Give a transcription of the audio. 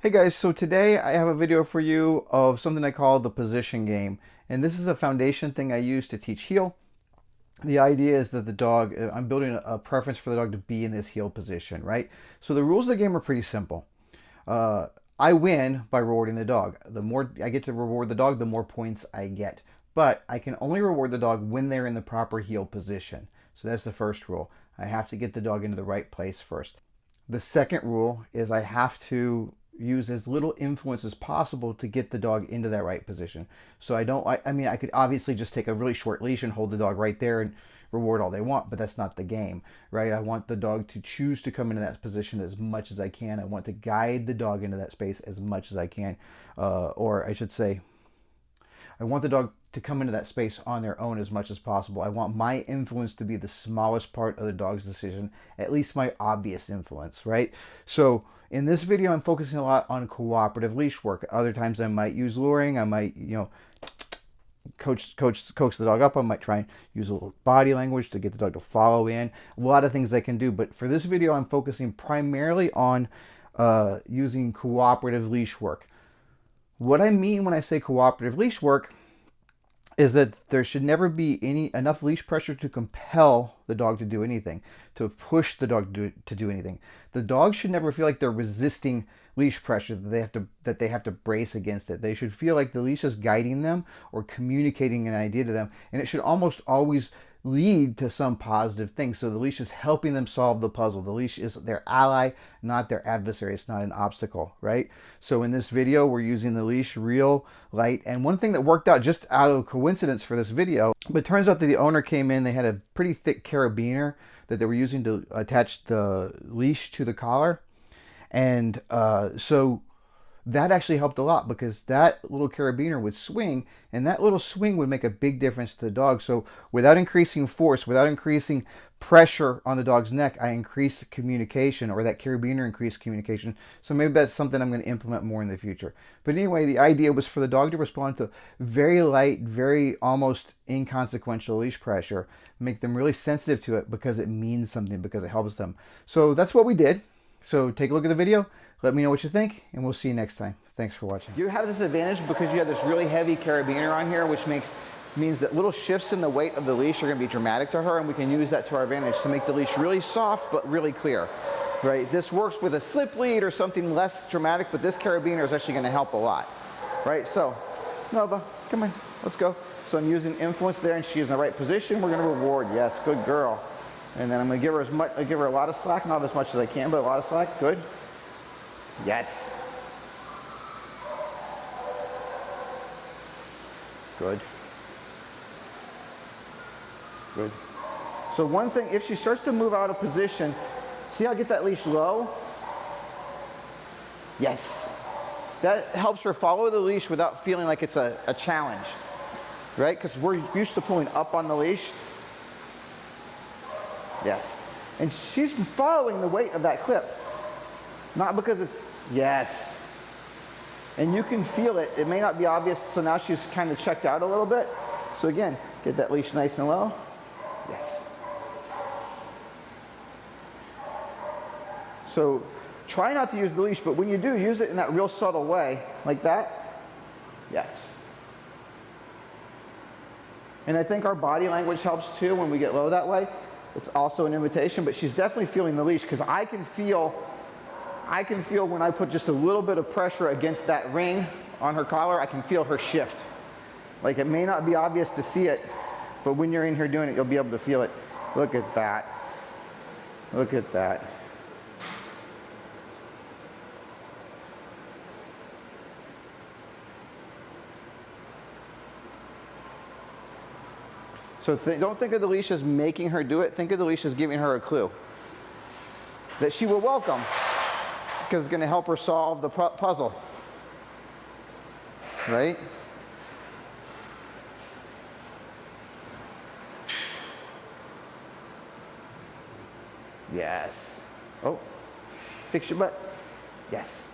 Hey guys, so today I have a video for you of something I call the position game. And this is a foundation thing I use to teach heel. The idea is that the dog, I'm building a preference for the dog to be in this heel position, right? So the rules of the game are pretty simple. Uh, I win by rewarding the dog. The more I get to reward the dog, the more points I get. But I can only reward the dog when they're in the proper heel position. So that's the first rule. I have to get the dog into the right place first. The second rule is I have to use as little influence as possible to get the dog into that right position. So I mean, I could obviously just take a really short leash and hold the dog right there and reward all they want, but that's not the game, right? I want the dog to choose to come into that position as much as I can. I want to guide the dog into that space as much as I can. Or I should say, I want the dog to come into that space on their own as much as possible. I want my influence to be the smallest part of the dog's decision, at least my obvious influence, right? So in this video, I'm focusing a lot on cooperative leash work. Other times I might use luring. I might, coax the dog up. I might try and use a little body language to get the dog to follow in. A lot of things I can do. But for this video, I'm focusing primarily on using cooperative leash work. What I mean when I say cooperative leash work is that there should never be enough leash pressure to compel the dog to do anything, to push the dog to do anything. The dog should never feel like they're resisting leash pressure, that they have to brace against it. They should feel like the leash is guiding them or communicating an idea to them, and it should almost always lead to some positive thing. So the leash is helping them solve the puzzle. The leash is their ally, not their adversary. It's not an obstacle, right? So in this video, we're using the leash real light. And one thing that worked out just out of coincidence for this video, but it turns out that the owner came in, they had a pretty thick carabiner that they were using to attach the leash to the collar. And so that actually helped a lot, because that little carabiner would swing, and that little swing would make a big difference to the dog. So without increasing force, without increasing pressure on the dog's neck, I increased communication, or that carabiner increased communication. So maybe that's something I'm going to implement more in the future. But anyway, the idea was for the dog to respond to very light, very almost inconsequential leash pressure, make them really sensitive to it because it means something, because it helps them. So that's what we did. So take a look at the video, let me know what you think, and we'll see you next time. Thanks for watching. You have this advantage because you have this really heavy carabiner on here, which means that little shifts in the weight of the leash are going to be dramatic to her, and we can use that to our advantage to make the leash really soft but really clear. Right? This works with a slip lead or something less dramatic, but this carabiner is actually going to help a lot. Right? So, Nova, come on, let's go. So I'm using influence there, and she's in the right position. We're going to reward. Yes, good girl. And then I'm going to give her a lot of slack, not as much as I can, but a lot of slack. Good. Yes. Good. Good. So one thing, if she starts to move out of position, see how I get that leash low? Yes. That helps her follow the leash without feeling like it's a challenge, right? Because we're used to pulling up on the leash. Yes. And she's following the weight of that clip. Not because it's, yes. And you can feel it. It may not be obvious, so now she's kind of checked out a little bit. So again, get that leash nice and low. Yes. So try not to use the leash, but when you do, use it in that real subtle way, like that. Yes. And I think our body language helps too when we get low that way. It's also an invitation, but she's definitely feeling the leash, because I can feel when I put just a little bit of pressure against that ring on her collar, I can feel her shift. Like, it may not be obvious to see it, but when you're in here doing it, you'll be able to feel it. Look at that. Look at that. So don't think of the leash as making her do it. Think of the leash as giving her a clue that she will welcome, because it's going to help her solve the puzzle. Right? Yes. Oh, fix your butt. Yes.